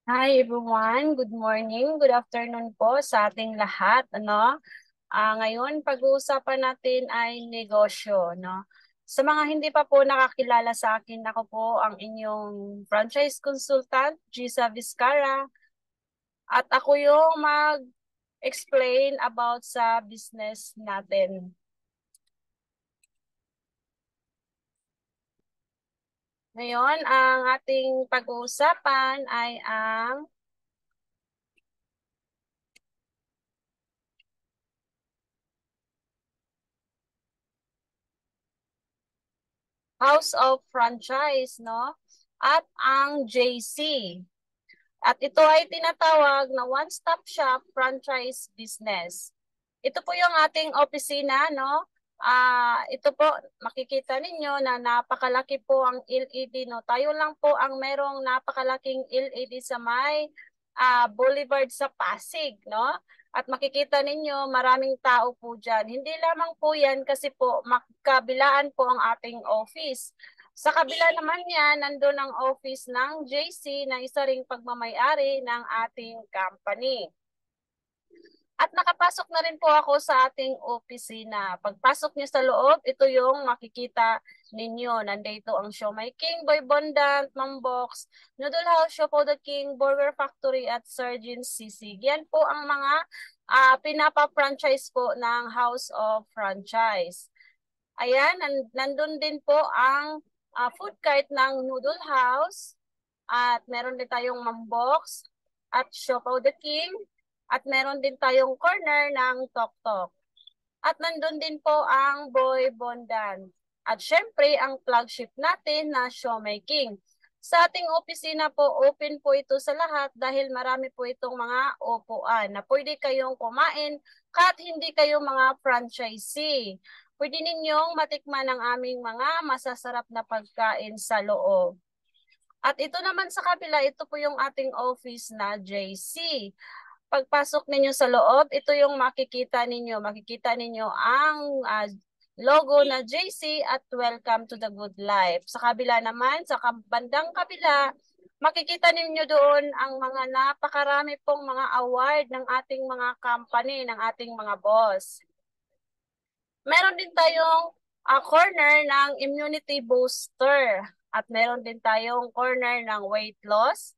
Hi everyone, good morning, good afternoon po sa ating lahat, ngayon pag-uusapan natin ay negosyo, no? Sa mga hindi pa po nakakilala sa akin, ako po ang inyong franchise consultant, Gisa Vizcara, at ako yung mag-explain about sa business natin. Ngayon, ang ating pag-uusapan ay ang House of Franchise, no? At ang JC. At ito ay tinatawag na one-stop shop franchise business. Ito po yung ating opisina, no? Ito po, makikita ninyo na napakalaki po ang LED, no? Tayo lang po ang merong napakalaking LED sa may Boulevard sa Pasig, no? At makikita ninyo, maraming tao po dyan. Hindi lamang po yan kasi po magkabilaan po ang ating office. Sa kabila naman niya, nandun ang office ng JC na isa ring pagmamayari ng ating company. At nakapasok na rin po ako sa ating opisina. Pagpasok niyo sa loob, ito yung makikita ninyo. Nandito ang Siomai King, Boy Bondant, Mambox, Noodle House, Siopaw the King, Burger Factory at Surgeon's Sisig. Yan po ang mga pinapa-franchise po ng House of Franchise. Ayan, nandun din po ang food cart ng Noodle House at meron din tayong Mambox at Siopaw the King at meron din tayong corner ng Tok Tok. At nandun din po ang Boy Bondan. At syempre, ang flagship natin na Siomai King. Sa ating opisina po, open po ito sa lahat dahil marami po itong mga upuan na pwede kayong kumain kahit hindi kayo mga franchisee. Pwede ninyong matikman ang aming mga masasarap na pagkain sa loob. At ito naman sa kabila, ito po yung ating office na JC. Pagpasok ninyo sa loob, ito yung makikita ninyo. Makikita ninyo ang logo na JC at Welcome to the Good Life. Sa kabila naman, sa bandang kabila, makikita ninyo doon ang mga napakarami pong mga award ng ating mga company, ng ating mga boss. Meron din tayong corner ng immunity booster at meron din tayong corner ng weight loss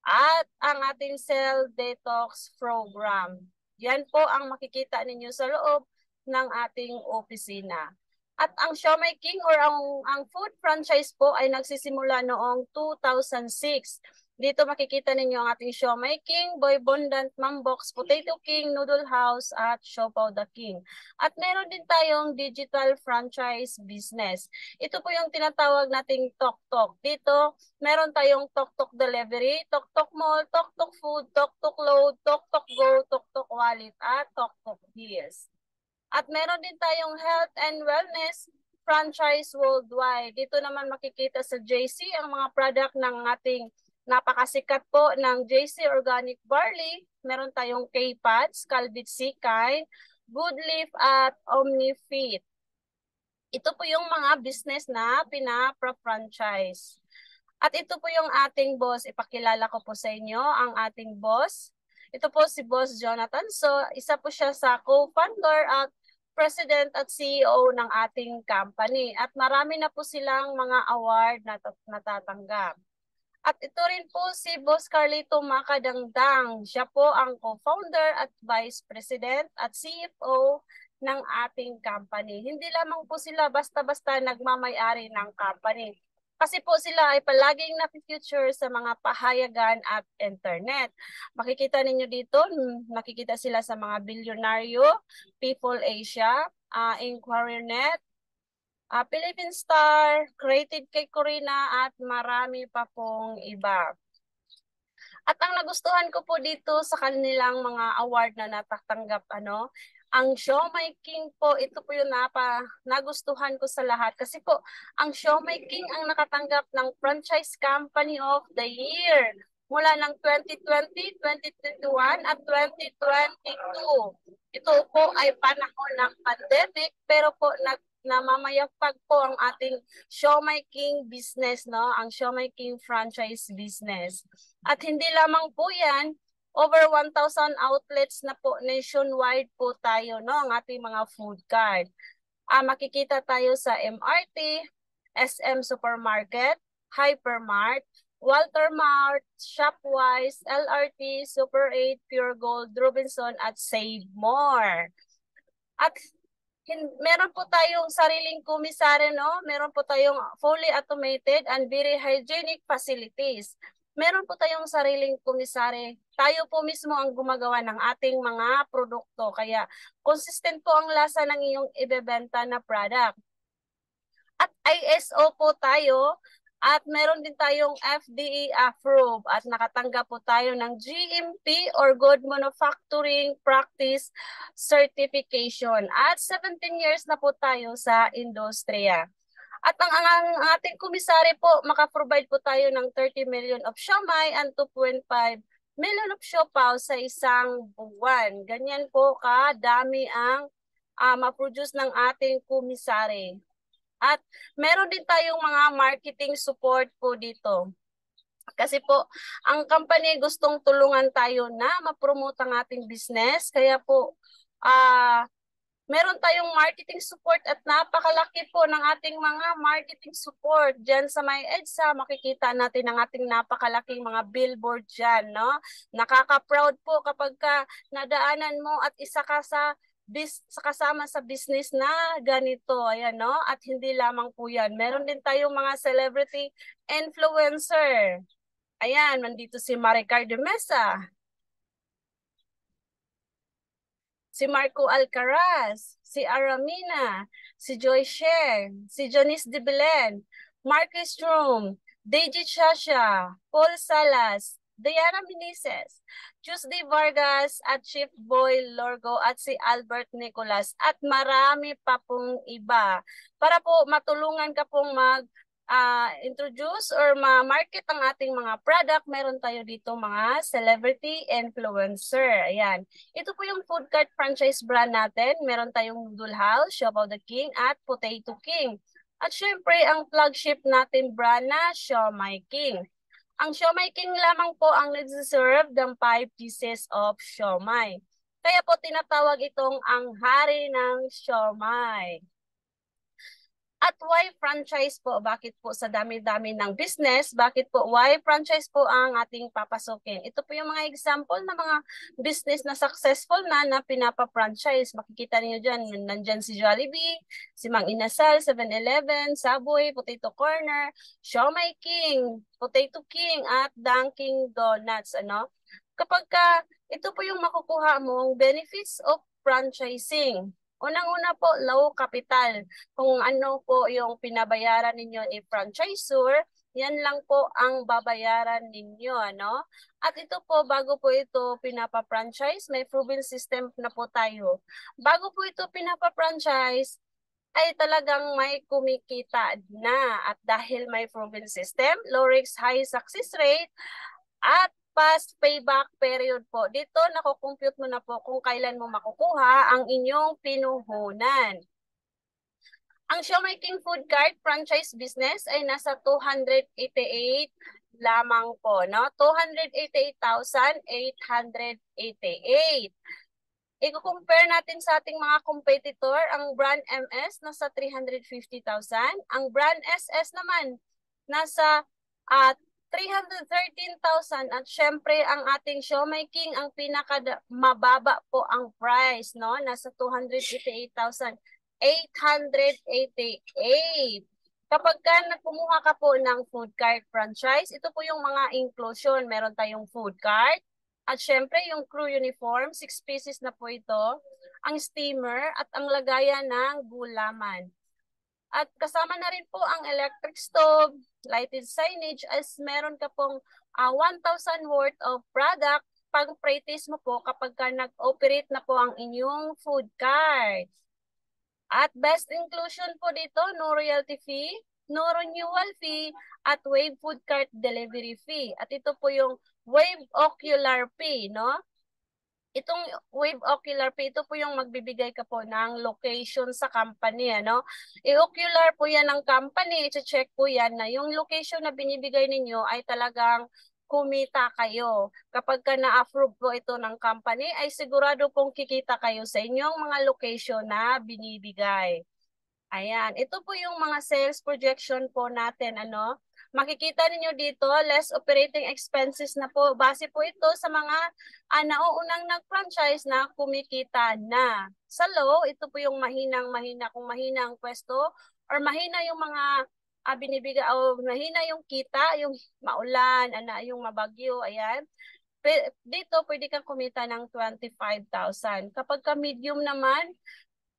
at ang ating cell detox program. Yan po ang makikita ninyo sa loob ng ating opisina. At ang Siomai King or ang food franchise po ay nagsisimula noong 2006. Dito makikita ninyo ang ating Siomai King, Boy Bondant, Mambox, Potato King, Noodle House at Siopaw the King. At meron din tayong digital franchise business. Ito po yung tinatawag nating Tok Tok. Dito meron tayong Tok Tok Delivery, Tok Tok Mall, Tok Tok Food, Tok Tok Load, Tok Tok Go, Tok Tok Wallet at Tok Tok Deals. At meron din tayong health and wellness franchise worldwide. Dito naman makikita sa JC ang mga product ng ating napakasikat po ng JC Organic Barley. Meron tayong K-Pads, Calbit Sikay, Good Leaf at OmniFit. Ito po yung mga business na pinapa-franchise. At ito po yung ating boss. Ipakilala ko po sa inyo ang ating boss. Ito po si Boss Jonathan. So, isa po siya sa co-founder at president at CEO ng ating company. At marami na po silang mga award na natatanggap. At ito rin po si Boss Carlito Macadangdang. Siya po ang co-founder at vice president at CFO ng ating company. Hindi lamang po sila basta-basta nagmamay-ari ng company. Kasi po sila ay palaging na-future sa mga pahayagan at internet. Makikita ninyo dito, nakikita sila sa mga bilyonaryo, People Asia, InquiryNet, Philippine Star, Created kay Corina at marami pa pong iba. At ang nagustuhan ko po dito sa kanilang mga award na natatanggap, ang Siomai King po, ito po yung nagustuhan ko sa lahat. Kasi po, ang Siomai King ang nakatanggap ng Franchise Company of the Year mula ng 2020, 2021 at 2022. Ito po ay panahon ng pandemic pero po na mamayagpag po ang ating Siomai King business, no? Ang Siomai King franchise business. At hindi lamang po yan, over 1,000 outlets na po nationwide po tayo, no? Ang ating mga food cart. Makikita tayo sa MRT, SM Supermarket, Hypermart, Walter Mart, Shopwise, LRT, Super 8, Pure Gold, Robinson at Save More. At meron po tayong sariling komisaryo, no? Meron po tayong fully automated and very hygienic facilities. Meron po tayong sariling komisaryo. Tayo po mismo ang gumagawa ng ating mga produkto. Kaya consistent po ang lasa ng iyong ibebenta na product. At ISO po tayo. At meron din tayong FDA approved at nakatanggap po tayo ng GMP or Good Manufacturing Practice Certification. At 17 years na po tayo sa industriya. At ang ating komisari po, makaprovide po tayo ng 30 million of siomai and 2.5 million of siopaw sa isang buwan. Ganyan po kadami ang ma-produce ng ating komisari. At meron din tayong mga marketing support po dito. Kasi po, ang company gustong tulungan tayo na ma-promote ang ating business. Kaya po, meron tayong marketing support at napakalaki po ng ating mga marketing support. Diyan sa may EDSA, makikita natin ang ating napakalaking mga billboard dyan. No? Nakaka-proud po kapag nadaanan mo at isa ka sa kasama sa business na ganito, ayan, no? At hindi lamang po yan. Meron din tayong mga celebrity influencer. Ayan, nandito si Maricar de Mesa, si Marco Alcaraz, si Aramina, si Joy Sher, si Janice de Belen, Marcus Strom, Deji Chasha, Paul Salas, Diana Meneses, Tuesday Vargas at Chief Boy Lorgo at si Albert Nicolas at marami pa pong iba. Para po matulungan ka pong introduce or ma-market ang ating mga product, meron tayo dito mga celebrity influencer. Ayan. Ito po yung food cart franchise brand natin. Meron tayong Noodle House, Siopaw the King at Potato King. At syempre, ang flagship natin brand na Siomai King. Ang Siomai King lamang po ang nagsiserve ng 5 pieces of siomai. Kaya po tinatawag itong ang hari ng siomai. At why franchise po? Bakit po sa dami-dami ng business? Bakit po why franchise po ang ating papasukin? Ito po yung mga example na mga business na successful na pinapa-franchise. Makikita niyo dyan, nandyan si Jollibee, si Mang Inasal, 7-Eleven, Subway, Potato Corner, Siomai King, Potato King, at Dunkin' Donuts. Ano? Kapag ito po yung makukuha mong benefits of franchising. Unang-una po, low capital. Kung ano po yung pinabayaran ninyo ni franchisor, yan lang po ang babayaran ninyo, ano? At ito po, bago po ito pinapa-franchise, may proven system na po tayo. Bago po ito pinapa-franchise, ay talagang may kumikita na. At dahil may proven system, low risk, high success rate, at fast payback period po. Dito, nakukompute mo na po kung kailan mo makukuha ang inyong pinuhunan. Ang Siomai King Food Cart franchise business ay nasa 288 lamang po, no? 288,888. I-compare natin sa ating mga competitor, ang brand MS nasa 350,000, ang brand SS naman nasa 313,000 at syempre ang ating Siomai King ang pinaka mababa po ang price, no? Nasa 258,888. Kapag kumuha ka po ng food cart franchise, ito po yung mga inclusion. Meron tayong food cart at syempre yung crew uniform, 6 pieces na po ito, ang steamer at ang lagayan ng gulaman. At kasama na rin po ang electric stove, lighted signage, as meron ka pong 1,000 worth of product pag practice mo po kapag nag-operate na po ang inyong food cart. At best inclusion po dito, no royalty fee, no renewal fee, at wave food cart delivery fee. At ito po yung wave ocular fee, no? Itong Wave Ocular Pay, ito po yung magbibigay ka po ng location sa company, ano? I-ocular po yan ng company, i-check po yan na yung location na binibigay ninyo ay talagang kumita kayo. Kapag ka na-approve po ito ng company, ay sigurado pong kikita kayo sa inyong mga location na binibigay. Ayan, ito po yung mga sales projection po natin, ano? Makikita ninyo dito, less operating expenses na po. Base po ito sa mga nauunang nag-franchise na kumikita na. Sa low, ito po yung mahinang-mahina. Kung mahina ang pwesto or mahina yung mga binibigay o mahina yung kita, yung maulan, yung mabagyo, ayan. Dito, pwede kang kumita ng 25,000. Kapag ka medium naman,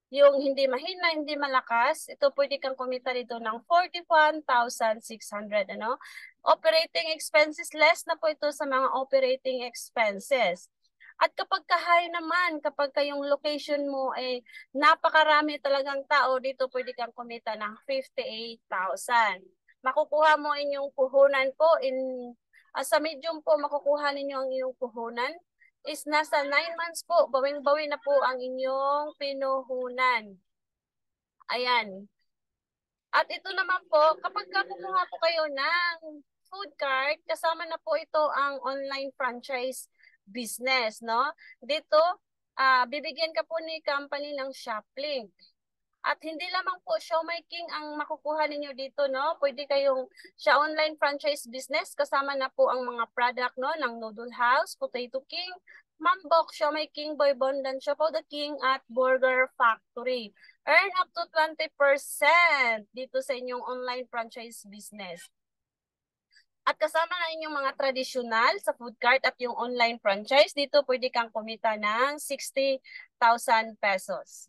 yung hindi mahina, hindi malakas, ito pwede kang kumita dito ng 41,600, ano? Operating expenses, less na po ito sa mga operating expenses. At kapag ka-high naman, kapag yung location mo ay napakarami talagang tao, dito pwede kang kumita ng 58,000. Makukuha mo inyong puhunan po sa medium po makukuha ninyo ang inyong puhunan is nasa 9 months po, bawing-bawi na po ang inyong pinuhunan. Ayan. At ito naman po, kapag kukuha po kayo ng food cart, kasama na po ito ang online franchise business, no? Dito, bibigyan ka po ni company ng Shoplink. At hindi lamang po Siomai King ang makukuha ninyo dito, no? Pwede kayong sa online franchise business, kasama na po ang mga product, no? Ng Noodle House, Potato King, Mambok, Siomai King, Boy Bondan, Chopo the King, at Burger Factory. Earn up to 20% dito sa inyong online franchise business. At kasama na inyong mga tradisyonal sa food cart at yung online franchise, dito pwede kang kumita ng 60,000 pesos.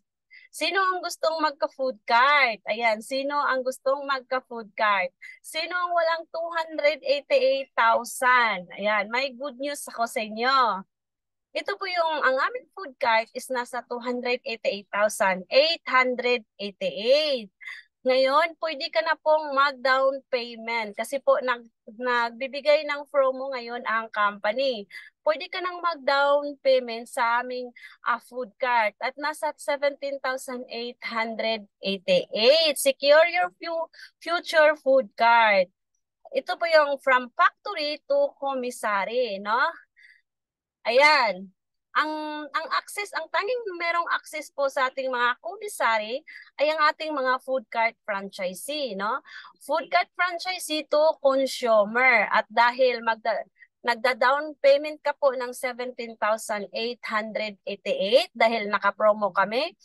Sino ang gustong magka-food cart? Ayan, sino ang gustong magka-food cart? Sino ang walang 288,000? Ayan, may good news ako sa inyo. Ito po yung, ang aming food cart is nasa 288,888. Ngayon, pwede ka na pong mag-down payment kasi po nagbibigay ng promo ngayon ang company. Pwede ka nang mag-down payment sa aming food cart at nasa 17,888. Secure your future food cart. Ito po yung from factory to commissary, no? Ayan. Ang access, ang tanging merong access po sa ating mga commissary ay ang ating mga food cart franchisee, no? Food cart franchisee to consumer at dahil nagda-down payment ka po ng 17,888 dahil naka-promo kami.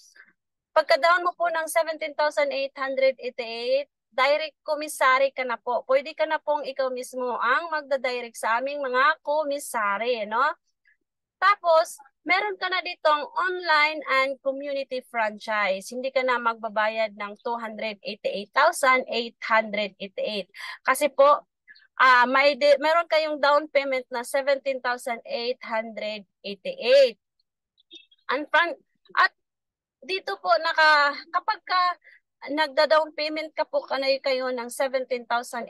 Pagka-down mo po ng 17,888, direct commissary ka na po. Pwede ka na pong ikaw mismo ang magda-direct sa aming mga commissary, no? Tapos, meron ka na ditong online and community franchise. Hindi ka na magbabayad ng 288,888. Kasi po, meron kayong down payment na 17,888. At dito po, kapag nagda-down payment ka po kayo ng 17,888,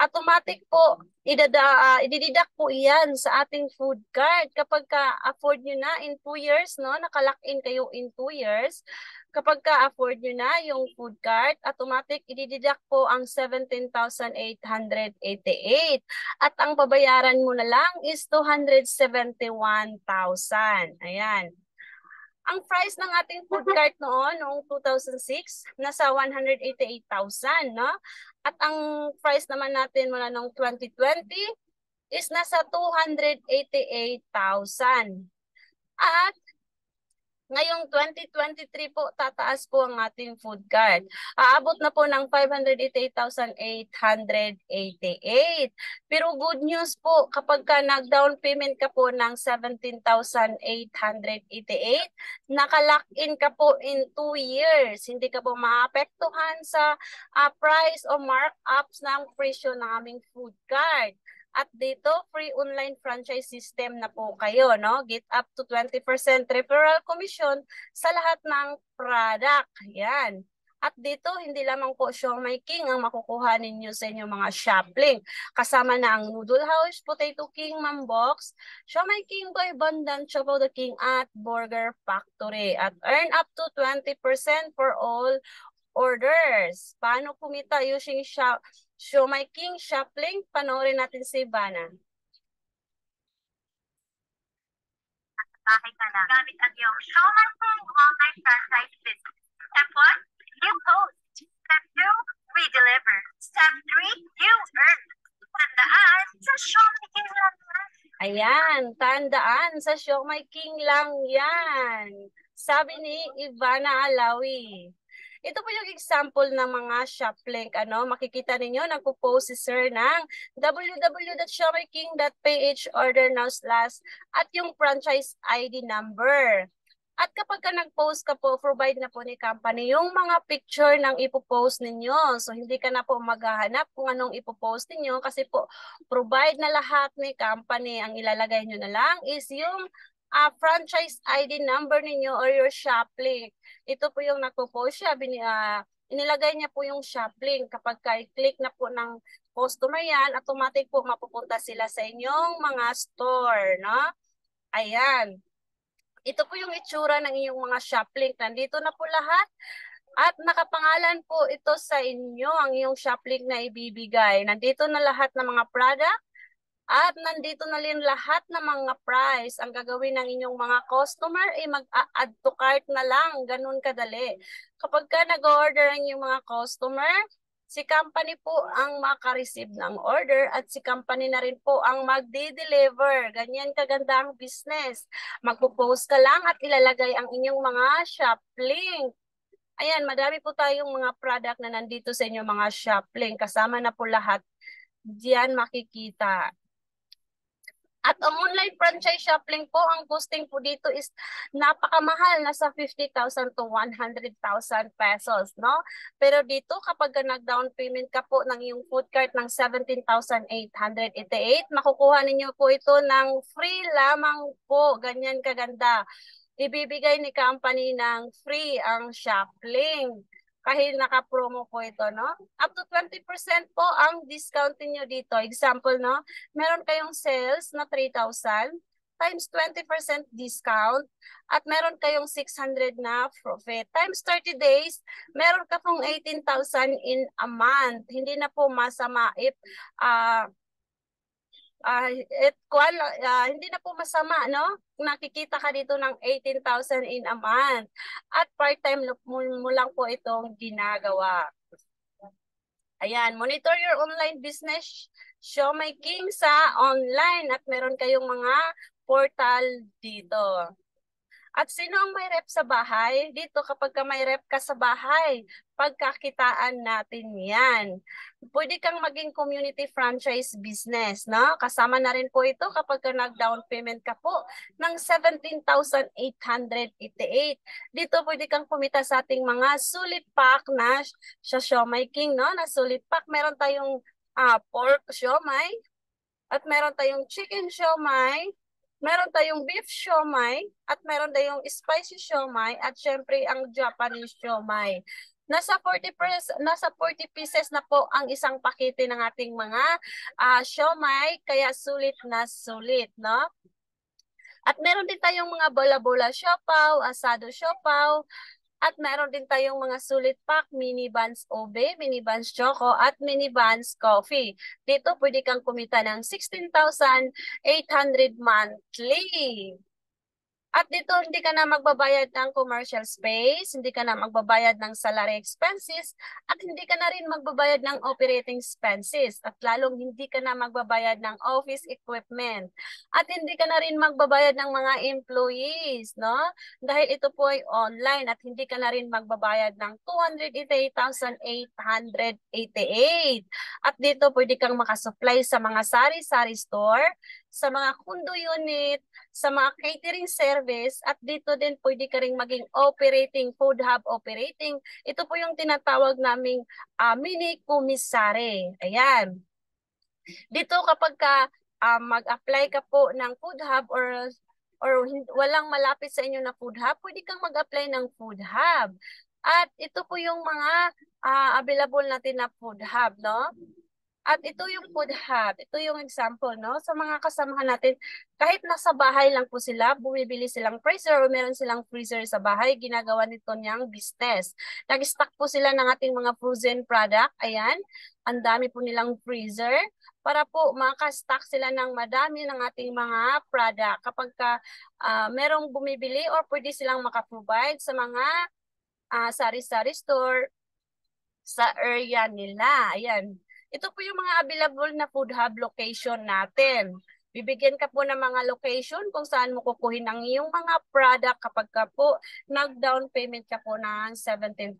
automatic po, idideduct po iyan sa ating food card. Kapag ka-afford nyo na in 2 years, no? Nakalock-in kayo in 2 years. Kapag ka-afford nyo na yung food card, automatic idideduct po ang 17,888. At ang babayaran mo na lang is 271,000. Ayan. Ang price ng ating food cart noong 2006, nasa 188,000, no? At ang price naman natin mula noong 2020 is nasa 288,000. At ngayong 2023 po, tataas po ang ating food cart. Aabot na po ng 588,888. Pero good news po, kapag ka nag-down payment ka po ng 17,888, naka-lock-in ka po in 2 years. Hindi ka po maapektuhan sa price o markups ng presyo ng aming food cart. At dito, free online franchise system na po kayo, no? Get up to 20% referral commission sa lahat ng product. Yan. At dito, hindi lamang po Siomai King ang makukuha ninyo sa inyong mga shop link. Kasama na ang Noodle House, Potato King, Mambox, Siomai King, Boy Bondan, Choco the King at Burger Factory. At earn up to 20% for all orders. Paano kumita using Siomai King shop link? Panoorin natin si Ivana. Bahay ka na gamit ang iyong Siomai King online franchise business. Step 1, you post. Step 2, we deliver. Step 3, you earn. Tandaan, sa Siomai King lang yan. Ayan, tandaan, sa Siomai King lang yan. Sabi ni Ivana Alawi. Ito po yung example ng mga shop link. Makikita ninyo, nagpo-post si Sir ng www.siomayking.ph order now slash at yung franchise ID number. At kapag ka nag-post ka po, provide na po ni company yung mga picture ng ipopost ninyo. So, hindi ka na po maghahanap kung anong ipopost ninyo kasi po, provide na lahat ni company. Ang ilalagay nyo na lang is yung franchise ID number ninyo or your shop link. Ito po yung nagpo-post siya. Inilagay niya po yung shop link. Kapag i-click na po ng customer yan, automatic po mapupunta sila sa inyong mga store. No? Ayan. Ito po yung itsura ng iyong mga shop link. Nandito na po lahat. At nakapangalan po ito sa inyo, ang iyong shop link na ibibigay. Nandito na lahat ng mga product. At nandito na rin lahat ng mga price. Ang gagawin ng inyong mga customer ay mag-add to cart na lang. Ganun kadali. Kapag ka nag-order ang inyong mga customer, si company po ang makareceive ng order at si company na rin po ang magdi-deliver. Ganyan kaganda ang business. Magpo-post ka lang at ilalagay ang inyong mga shop link. Ayan, madami po tayong mga product na nandito sa inyong mga shop link. Kasama na po lahat. Diyan makikita. At ang online franchise shop link po, ang posting po dito is napakamahal, nasa 50,000 to 100,000 pesos, no? Pero dito, kapag nag-down payment ka po ng iyong food cart ng 17,888, makukuha ninyo po ito ng free lamang po. Ganyan kaganda. Ibibigay ni company ng free ang shop link. Kahit naka-promo po ito, no? Up to 20% po ang discount niyo dito. Example, no? Meron kayong sales na 3,000 times 20% discount at meron kayong 600 na profit. Times 30 days, meron ka pong 18,000 in a month. Hindi na po masama if hindi na po masama, no? Nakikita ka dito ng 18,000 in a month. At part-time mo lang po itong ginagawa. Ayan, monitor your online business, Siomai King sa online at meron kayong mga portal dito. At sino ang may rep sa bahay? Dito kapag ka may rep ka sa bahay, pagkakitaan natin yan. Pwede kang maging community franchise business, no? Kasama na rin po ito kapag ka nag-down payment ka po ng 17,888. Dito pwede kang kumita sa ating mga sulit pack na sa Siomai King, no? Na sulit pack, meron tayong pork siomai at meron tayong chicken siomai, meron tayong beef siomai, at meron tayong spicy siomai, at syempre ang Japanese siomai. Nasa 40 pieces na po ang isang pakete ng ating mga siomai, kaya sulit na sulit, no? At meron din tayong mga bola-bola siopaw, asado siopaw, at meron din tayong mga sulit pack, mini buns ube, mini buns choco, at mini buns coffee. Dito pwede kang kumita ng 16,800 monthly. At dito, hindi ka na magbabayad ng commercial space, hindi ka na magbabayad ng salary expenses, at hindi ka na rin magbabayad ng operating expenses, at lalong hindi ka na magbabayad ng office equipment, at hindi ka na rin magbabayad ng mga employees, no? Dahil ito po ay online, at hindi ka na rin magbabayad ng 288,888. At dito, pwede kang makasupply sa mga sari-sari store, sa mga condo unit, sa mga catering service, at dito din pwede ka rin maging operating, food hub operating. Ito po yung tinatawag naming mini commissary. Ayan. Dito kapag ka mag-apply ka po ng food hub or walang malapit sa inyo na food hub, pwede kang mag-apply ng food hub. At ito po yung mga available natin na food hub, no? At ito yung food hub. Ito yung example, no? Sa mga kasamahan natin, kahit nasa bahay lang po sila, bumibili silang freezer o meron silang freezer sa bahay, ginagawa nito niyang business. Nag-stock po sila ng ating mga frozen product. Ayan, ang dami po nilang freezer para po maka-stock sila ng madami ng ating mga product. Kapag merong bumibili or pwede silang makaprovide sa mga sari-sari store sa area nila. Ayan. Ito po yung mga available na food hub location natin. Bibigyan ka po ng mga location kung saan mo kukuhin ang iyong mga product kapag ka po nag-down payment ka po ng 17,088.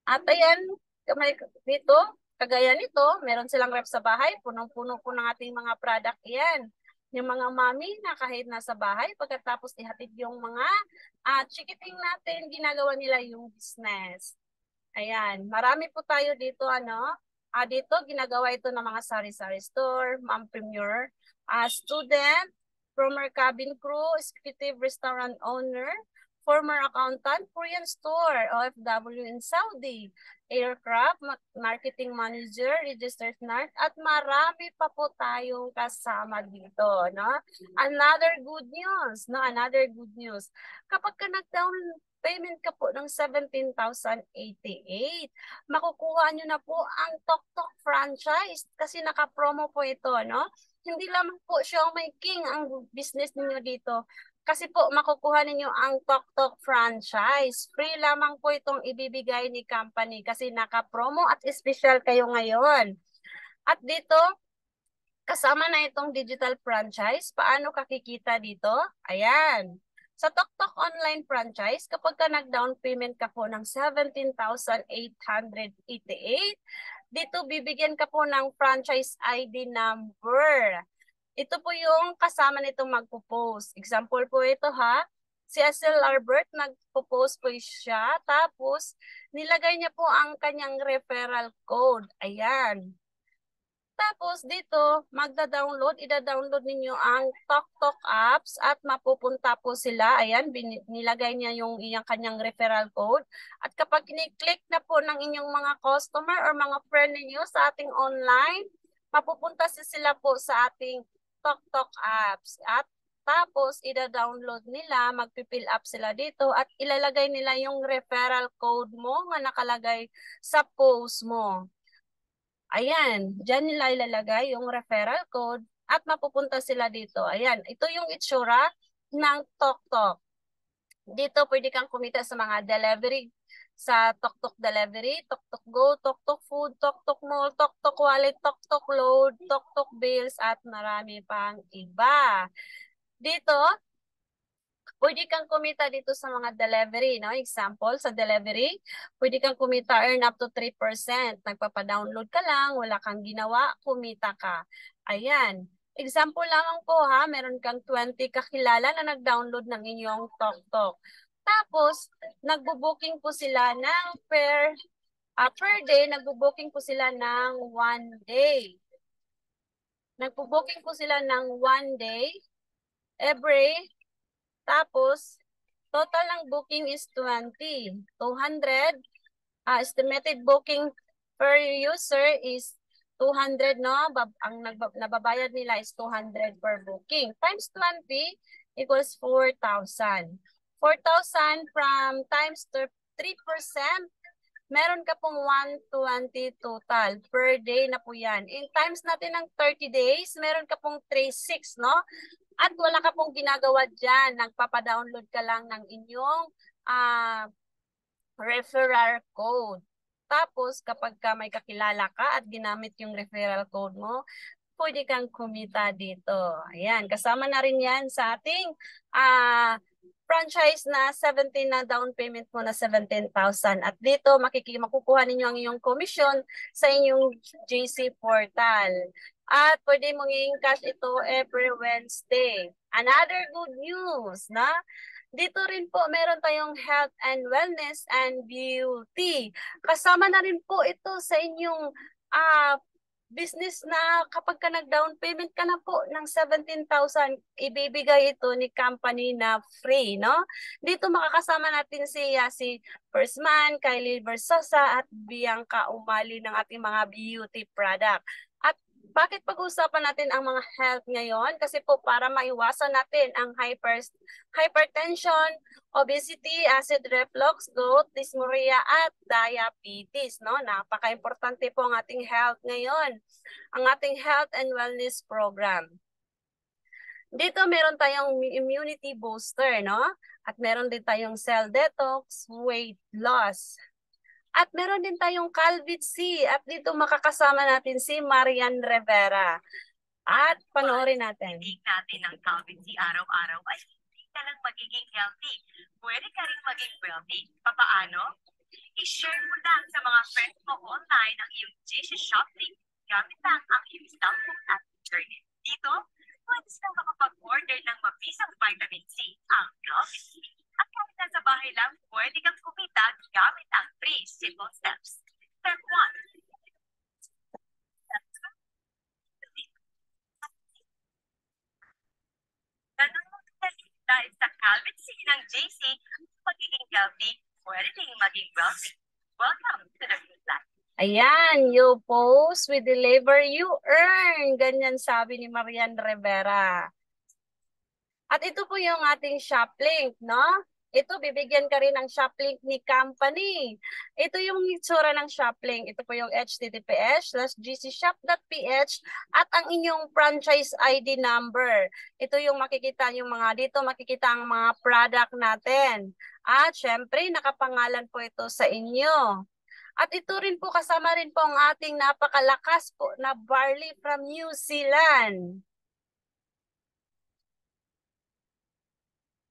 At ayan, dito, kagaya nito, meron silang rep sa bahay, punong-puno po ng ating mga product yan. Yung mga mami na kahit nasa bahay, pagkatapos ihatid yung mga chikiting natin, ginagawa nila yung business. Ayan, marami po tayo dito, ano? Dito, ginagawa ito ng mga sari-sari store, ma'am premier, student, former cabin crew, executive restaurant owner, former accountant, Korean store, OFW in Saudi, aircraft, marketing manager, registered nurse, at marami pa po tayong kasama dito, no? Another good news, no? Another good news. Kapag ka nag-down payment ka po ng 17,088, makukuha nyo na po ang Tok Tok franchise kasi naka-promo po ito, no? Hindi lamang po Siomai King ang business niyo dito. Kasi po makukuha ninyo ang Tok Tok franchise. Free lamang po itong ibibigay ni company kasi naka-promo at special kayo ngayon. At dito, kasama na itong digital franchise. Paano kakikita dito? Ayan. Sa TokTok online franchise, kapag ka nag-down payment ka po ng 17,888, dito bibigyan ka po ng franchise ID number. Ito po yung kasama nitong magpo-post. Example po ito ha. Si Asel Albert, nagpo-post po siya. Tapos, nilagay niya po ang kanyang referral code. Ayan. Tapos dito, ida-download ninyo ang TokTok apps at mapupunta po sila. Ayan, nilagay niya yung iyang kanyang referral code. At kapag ni-click na po ng inyong mga customer or mga friend ninyo sa ating online, mapupunta sila po sa ating TokTok apps. At tapos, ida-download nila, magpipill up sila dito at ilalagay nila yung referral code mo na nakalagay sa post mo. Ayan, dyan nila ilalagay yung referral code at mapupunta sila dito. Ayan, ito yung itsura ng TokTok. Dito pwede kang kumita sa mga delivery, sa TokTok Delivery, TokTok Go, TokTok Food, TokTok Mall, TokTok Wallet, TokTok Load, TokTok Bills, at marami pang iba. Dito, pwede kang kumita dito sa mga delivery, no? Example, sa delivery, pwede kang kumita, earn up to 3%. Nagpapa-download ka lang, wala kang ginawa, kumita ka. Ayan. Example lamang po ha, meron kang 20 kakilala na nag-download ng inyong TokTok. Tapos, nagbo-booking po sila ng per day, nagbo-booking po sila ng 1 day. Nagbo-booking po sila ng 1 day every. Tapos, total ng booking is 20. 200. Estimated booking per user is 200, no? Ang nababayad nila is 200 per booking. Times 20 equals 4,000. 4,000 from times 3%, meron ka pong 120 total per day na po yan. In times natin ng 30 days, meron ka pong 36, no? At wala ka pong ginagawa dyan. Nagpapadownload ka lang ng inyong referral code. Tapos, kapag ka may kakilala ka at ginamit yung referral code mo, pwede kang kumita dito. Ayan, kasama na rin yan sa ating franchise na 17 na down payment mo na 17,000. At dito, makukuha ninyo ang inyong commission sa inyong JC portal. At pwede mong i-encash ito every Wednesday. Another good news, na? Dito rin po, meron tayong health and wellness and beauty. Kasama na rin po ito sa inyong business na kapag ka nag-down payment ka na po ng 17,000, ibibigay ito ni company na free, no? Dito makakasama natin si First Man, Kylie Versosa at Bianca Umali ng ating mga beauty product. At bakit pag-uusapan natin ang mga health ngayon? Kasi po para maiwasan natin ang hypertension, obesity, acid reflux, gout, dysmenorrhea at diabetes, no? Napaka-importante po ang ating health ngayon, ang ating health and wellness program. Dito meron tayong immunity booster, no? At meron din tayong cell detox, weight loss. At meron din tayong Calvit-C at dito makakasama natin si Marian Rivera. At panoorin natin. Hindi natin ang Calvit-C araw-araw ay hindi ka lang magiging healthy. Pwede ka rin maging wealthy. Papaano? I-share mo lang sa mga friends mo online ang iyong GC shopping gamit lang ang iyong cellphone at internet. Dito, pwede silang makapag-order ng mabisang vitamin C, ang Calvit-C. At kahit nasa bahay lang, pwede kang kumita gamit ang 3 simple steps. Step 1. Dahil sa Calvit-C ng JC, magiging healthy, pwede ding maging wealthy. Welcome to the Food Life. Ayan, you post, we deliver, you earn. Ganyan sabi ni Marian Rivera. At ito po yung ating shop link, no? Ito, bibigyan ka rin ng shop link ni company. Ito yung itsura ng shop link. Ito po yung https://gcshop.ph at ang inyong franchise ID number. Ito yung makikita yung mga dito, makikita ang mga product natin. At syempre, nakapangalan po ito sa inyo. At ito rin po, kasama rin po ang ating napakalakas po na barley from New Zealand.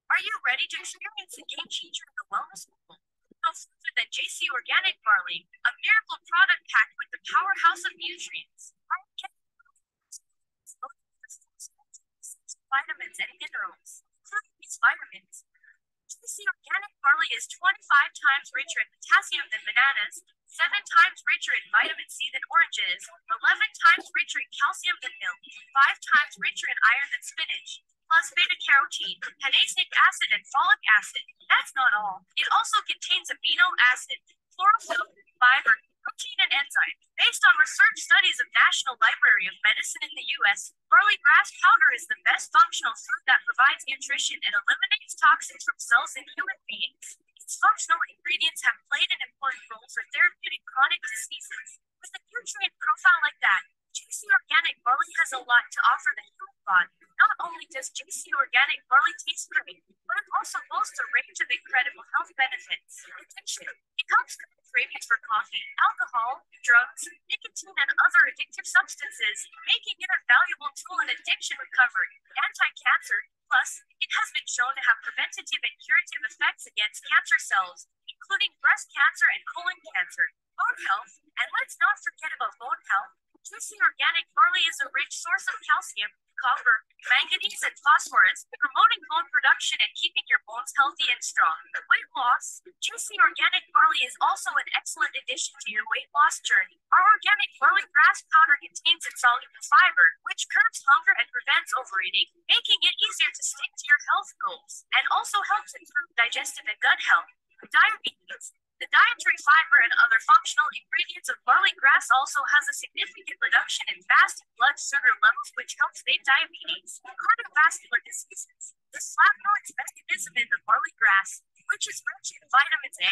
Are you ready to experience a game changer in the wellness world? No further than JC Organic Barley, a miracle product packed with the powerhouse of nutrients. Vitamins and minerals. Including these vitamins, JC Organic Barley is 25 times richer in potassium than bananas, 7 times richer in vitamin C than oranges, 11 times richer in calcium than milk, 5 times richer in iron than spinach, plus beta-carotene, panasic acid, and folic acid. That's not all. It also contains amino acid, chlorophyll, fiber, protein, and enzymes. Based on research studies of National Library of Medicine in the U.S., barley grass powder is the best functional food that provides nutrition and eliminates toxins from cells in human beings. Its functional ingredients have played an important role for therapeutic chronic diseases. With a nutrient profile like that, JC Organic Barley has a lot to offer the human body. Not only does JC Organic Barley taste great, but it also boasts a range of incredible health benefits. Addiction. It helps cut cravings for coffee, alcohol, drugs, nicotine, and other addictive substances, making it a valuable tool in addiction recovery. Anti-cancer. Plus, it has been shown to have preventative and curative effects against cancer cells, including breast cancer and colon cancer. Bone health. And let's not forget about bone health. JC Organic Barley is a rich source of calcium, copper, manganese, and phosphorus, promoting bone production and keeping your bones healthy and strong. Weight loss. JC Organic Barley is also an excellent addition to your weight loss journey. Our organic barley grass powder contains insoluble fiber, which curbs hunger and prevents overeating, making it easier to stick to your health goals, and also helps improve digestive and gut health. Diabetes. The dietary fiber and other functional ingredients of barley grass also has a significant reduction in fasting blood sugar levels, which helps fight diabetes and cardiovascular diseases. The flavonoids mechanism in the barley grass, which is rich in vitamins A,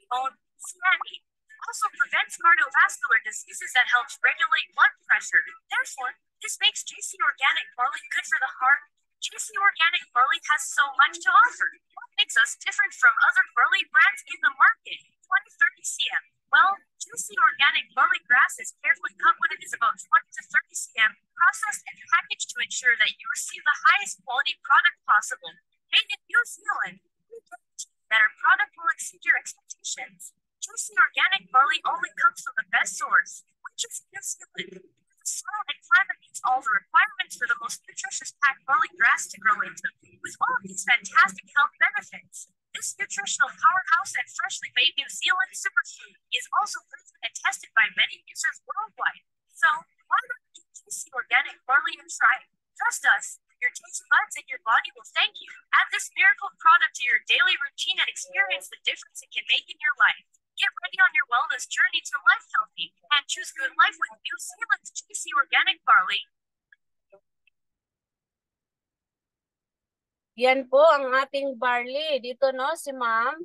bone, C, and E, also prevents cardiovascular diseases and helps regulate blood pressure. Therefore, this makes JC Organic Barley good for the heart. JC Organic Barley has so much to offer. What makes us different from other barley brands in the market? 20-30 cm. Well, JC Organic Barley Grass is carefully cut when it is about 20 to 30 cm, processed and packaged to ensure that you receive the highest quality product possible. Made in New Zealand, we guarantee that our product will exceed your expectations. JC Organic Barley only comes from the best source, which is New Zealand. The soil and climate meets all the requirements for the most nutritious packed barley grass to grow into, with all of these fantastic health benefits. This nutritional powerhouse and freshly made New Zealand superfood is also proven and tested by many users worldwide. So why not eat tasty organic barley and try it? Trust us, your taste buds and your body will thank you. Add this miracle product to your daily routine and experience the difference it can make in your life. Get ready on your wellness journey to life healthy and choose good life with New Zealand's tasty organic barley. Yan po ang ating barley. Dito no, si ma'am,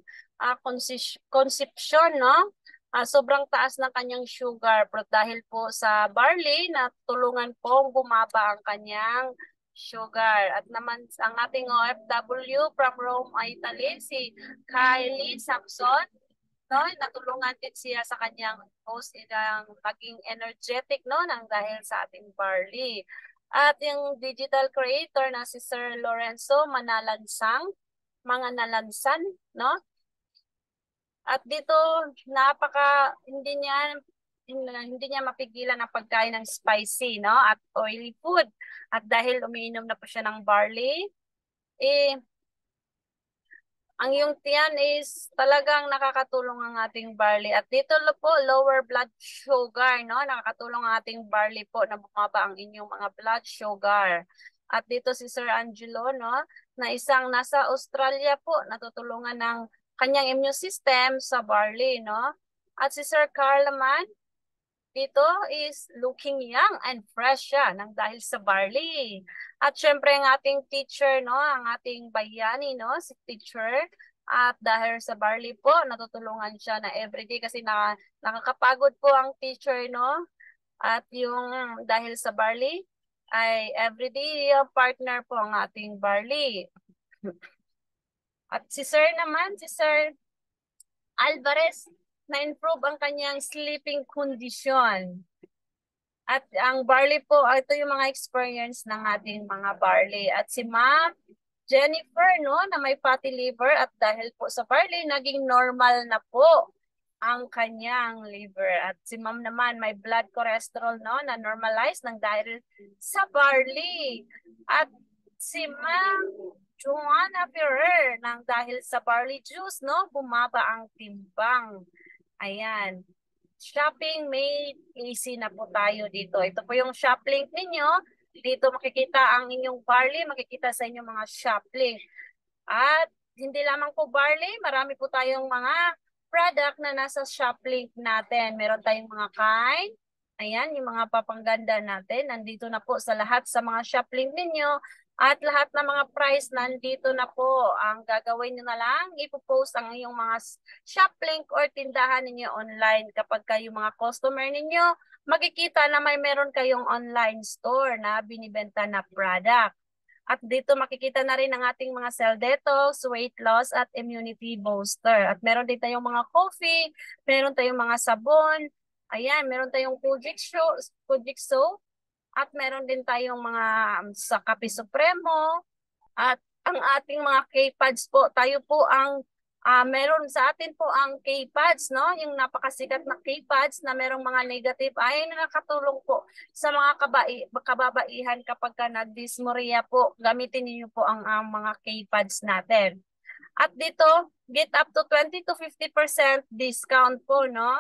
Concepcion, no? Sobrang taas ng kanyang sugar. Pero dahil po sa barley, natulungan pong bumaba ang kanyang sugar. At naman ang ating OFW from Rome, Italy, si Kylie Sampson, no? Natulungan din siya sa kanyang post ng maging energetic, no? Nang dahil sa ating barley. At yung digital creator na si Sir Lorenzo Manalansang, mga nalansan, no? At dito hindi niya mapigilan ang pagkain ng spicy, no? At oily food. At dahil umiinom na po siya ng barley, ang iyong tiyan is talagang nakakatulong ang ating barley. At dito po, lower blood sugar, no? Nakakatulong ang ating barley po na bumaba ang inyong mga blood sugar. At dito si Sir Angelo, no? Na isang nasa Australia po, natutulungan ng kanyang immune system sa barley, no? At si Sir Carl naman, dito is looking young and fresh siya nang dahil sa barley. At syempre ang ating teacher, no, ang ating bayani, no, si teacher. At dahil sa barley po, natutulungan siya na everyday kasi nakakapagod po ang teacher, no. At yung dahil sa barley, ay everyday partner po ang ating barley. At si Sir naman, si Sir Alvarez, na-improve ang kanyang sleeping condition. At ang barley po, ito yung mga experience ng ating mga barley. At si Ma'am Jennifer, no, na may fatty liver at dahil po sa barley, naging normal na po ang kanyang liver. At si Ma'am naman may blood cholesterol, no, na normalize ng dahil sa barley. At si Ma'am Joanna Ferrer, nang dahil sa barley juice, no, bumaba ang timbang. Ayan. Shopping made easy na po tayo dito. Ito po yung shop link ninyo. Dito makikita ang inyong barley, makikita sa inyong mga shop link. At hindi lamang po barley, marami po tayong mga product na nasa shop link natin. Meron tayong mga kind. Ayan, yung mga papangganda natin. Nandito na po sa lahat sa mga shop link ninyo. At lahat ng mga price nandito na po. Ang gagawin nyo na lang, ipopost ang iyong mga shop link or tindahan ninyo online. Kapag kayo mga customer ninyo, makikita na meron kayong online store na binibenta na product. At dito makikita na rin ang ating mga cell detox, weight loss, at immunity booster. At meron din tayong mga coffee, meron tayong mga sabon, ayan, meron tayong Fujitsu, at meron din tayong mga sa Kape Supremo. At ang ating mga K-pads po, tayo po ang meron sa atin po ang K-pads, no? Yung napakasikat na K-pads na merong mga negative ay nakakatulong po sa mga kababaihan kapag ka nag-dysmenorrhea po. Gamitin niyo po ang mga K-pads natin. At dito, get up to 20 to 50% discount po, no?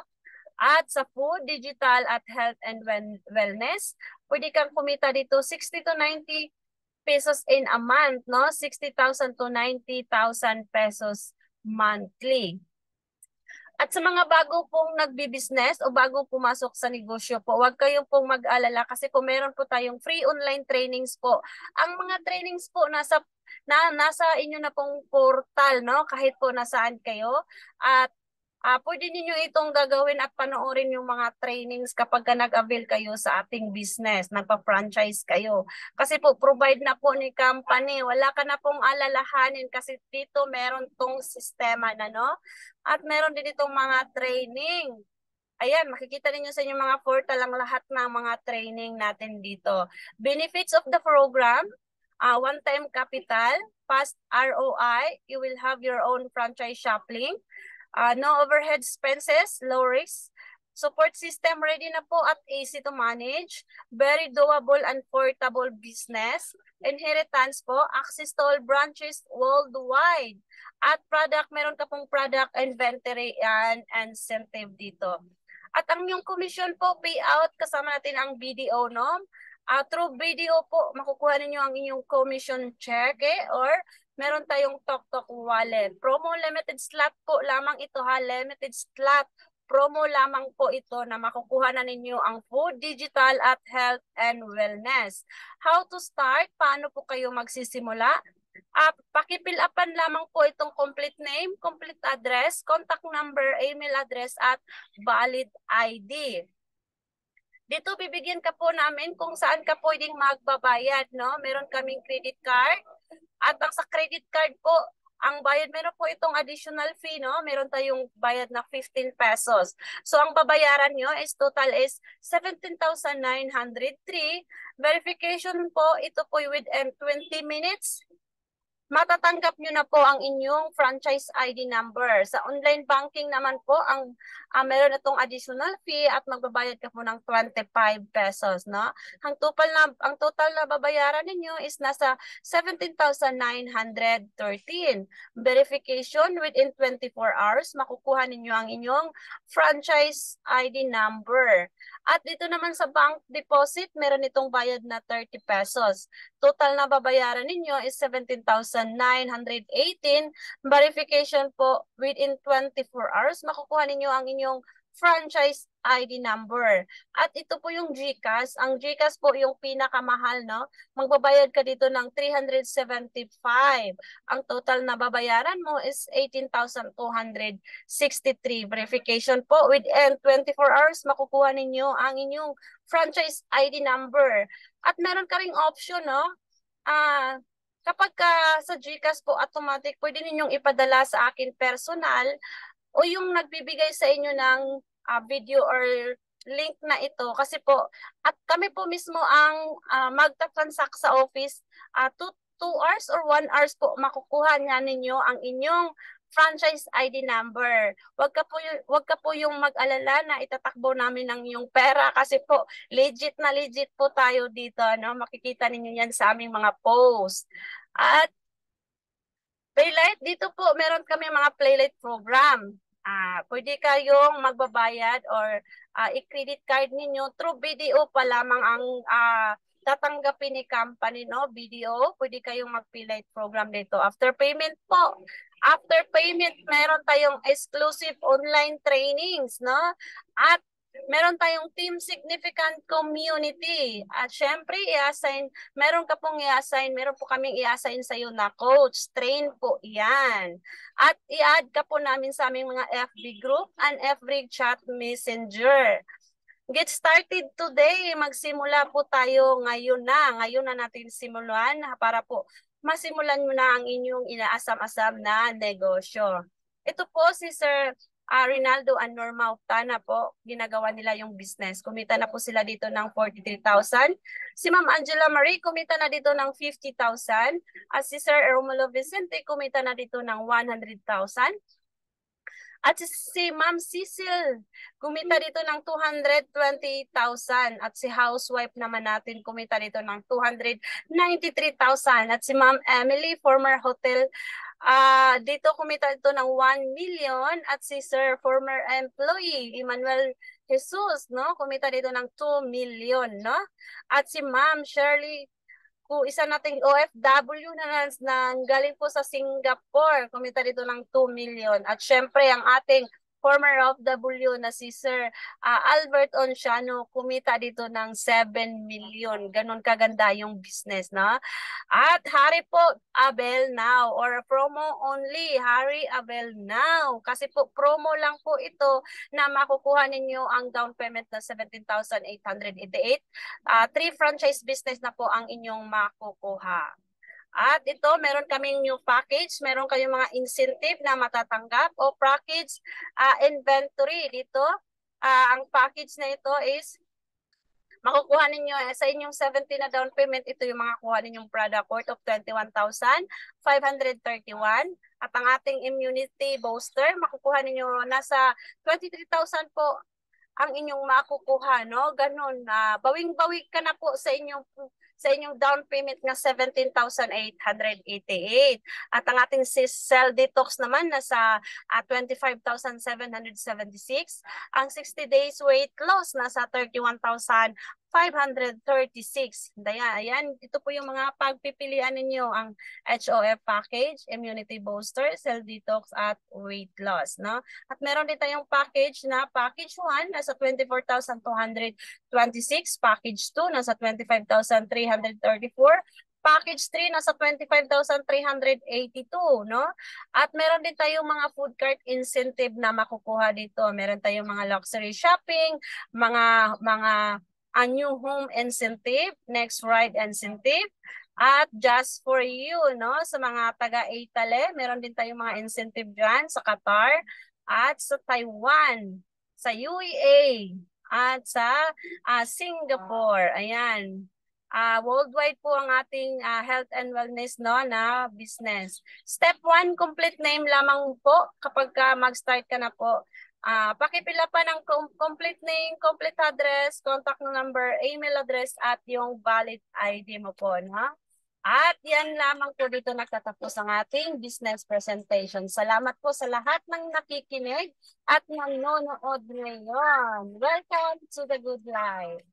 At sa food, digital at health and wellness, pwede kang kumita dito 60 to 90 pesos in a month, no? 60,000 to 90,000 pesos monthly. At sa mga bago pong nagbi-business o bago pumasok sa negosyo po, huwag kayong pong mag-alala kasi po meron po tayong free online trainings po. Ang mga trainings po nasa inyo na pong portal, no? Kahit po nasaan kayo. At pwede niyo itong gagawin at panoorin yung mga trainings kapag nag-avail kayo sa ating business, nagpa-franchise kayo. Kasi po, provide na po ni company. Wala ka na pong alalahanin kasi dito meron tong sistema na, no? At meron din itong mga training. Ayan, makikita niyo sa inyong mga portal ang lahat ng mga training natin dito. Benefits of the program, one-time capital, fast ROI, you will have your own franchise shop link. No overhead expenses, low risk. Support system ready na po at easy to manage. Very doable and portable business. Inheritance po, access to all branches worldwide. At product, meron ka pong product inventory and incentive dito. At ang yung commission po, payout, kasama natin ang BDO, no? Through BDO po, makukuha ninyo ang inyong commission check, or meron tayong TokTok wallet. Promo limited slot po lamang ito, ha? Limited slot. Promo lamang po ito na makukuha na ninyo ang food, digital at health and wellness. How to start? Paano po kayo magsisimula? Pakifill upan lamang po itong complete name, complete address, contact number, email address at valid ID. Dito bibigyan ka po namin kung saan ka pwedeng magbabayad, no? Meron kaming credit card. At ang sa credit card po, ang bayad, meron po itong additional fee, no? Meron tayong bayad na 15 pesos. So ang babayaran nyo is total is 17,903. Verification po, ito po within 20 minutes. Matatanggap nyo na po ang inyong franchise ID number. Sa online banking naman po, meron itong additional fee at magbabayad ka po ng 25 pesos. No? Ang total na babayaran ninyo is nasa 17,913. Verification within 24 hours, makukuha ninyo ang inyong franchise ID number. At dito naman sa bank deposit, meron itong bayad na 30 pesos. Total na babayaran ninyo is 17,918. Verification po within 24 hours, makukuha ninyo ang inyong franchise ID number. At ito po yung GCash. Ang GCash po yung pinakamahal, no? Magbabayad ka dito ng 375. Ang total na babayaran mo is 18,263. Verification po within 24 hours, makukuha ninyo ang inyong franchise ID number. At meron ka ring option, no? Kapag sa GCash po, automatic, pwede ninyong ipadala sa akin personal o yung nagbibigay sa inyo ng video or link na ito. Kasi po, at kami po mismo ang magta-transact sa office 2 hours or 1 hours po makukuha niya ninyo ang inyong franchise ID number. Wag ka po yung mag-alala na itatakbo namin ng yung pera kasi po legit po tayo dito, no? Makikita ninyo yan sa aming mga post. At Playlight, dito po meron kami mga Playlight program. Pwede kayong magbabayad or i-credit card ninyo through BDO pa lamang ang tatanggapin ni company, no? BDO, pwede kayong mag-Playlight program dito. After payment po, meron tayong exclusive online trainings, no? At meron tayong team significant community. At syempre, meron po kaming i-assign sa iyo na coach. Train po yan. At i-add ka po namin sa aming mga FB group and FB chat messenger. Get started today. Magsimula po tayo ngayon na. Ngayon na natin simulan para po masimulan mo na ang inyong inaasam-asam na negosyo. Ito po si Sir Rinaldo and Norma Octana po, ginagawa nila yung business. Kumita na po sila dito ng 43,000. Si Ma'am Angela Marie, kumita na dito ng 50,000. At si Sir Romulo Vicente, kumita na dito ng 100,000. At si Ma'am Cecil, kumita dito ng 220,000. At si housewife naman natin, kumita dito ng 293,000. At si Ma'am Emily, former hotel, dito kumita ito ng 1 million. At si Sir, former employee, Emmanuel Jesus, no? Kumita dito ng 2 million, no? At si Ma'am Shirley, isa nating OFW na galing po sa Singapore, kumita dito ng 2 million. At syempre, ang ating former OFW na si Sir Albert Onciano, kumita dito ng 7 million. Ganon kaganda yung business, no? At hurry po, Abel now, or promo only, hurry Abel now. Kasi po, promo lang po ito na makukuha ninyo ang down payment na 17,888. 3 franchise business na po ang inyong makukuha. At ito, meron kaming new package. Meron kayong mga incentive na matatanggap o package inventory. Dito, ang package na ito is makukuha ninyo sa inyong 70 na down payment. Ito yung mga kuha ninyong product worth of 21,531. At ang ating immunity booster, makukuha ninyo nasa 23,000 po ang inyong makukuha, no? Ganun, bawing-bawi ka na po sa inyong sa inyong down payment nga 17,888. At ang ating cell detox naman nasa 25,776. Ang 60 days weight loss nasa 31,536. Ayan, ito po yung mga pagpipilian ninyo, ang HOF package, immunity booster, cell detox at weight loss, no? At meron din tayong package na package 1 nasa 24,226, package 2 nasa 25,334, package 3 nasa 25,382, no? At meron din tayong mga food cart incentive na makukuha dito. Meron tayong mga luxury shopping, mga a new home incentive, next ride incentive, at just for you, no? Sa mga taga-Italy, meron din tayong mga incentive dyan sa Qatar at sa Taiwan, sa UEA, at sa Singapore. Ayan. Worldwide po ang ating health and wellness, no, na business. Step 1, complete name lamang po kapag mag-start ka na po. Pakipila pa ng complete name, complete address, contact number, email address at yung valid ID mo po, no? At yan lamang po dito nagtatapos ang ating business presentation. Salamat po sa lahat ng nakikinig at nanonood ngayon. Welcome to the Good Life.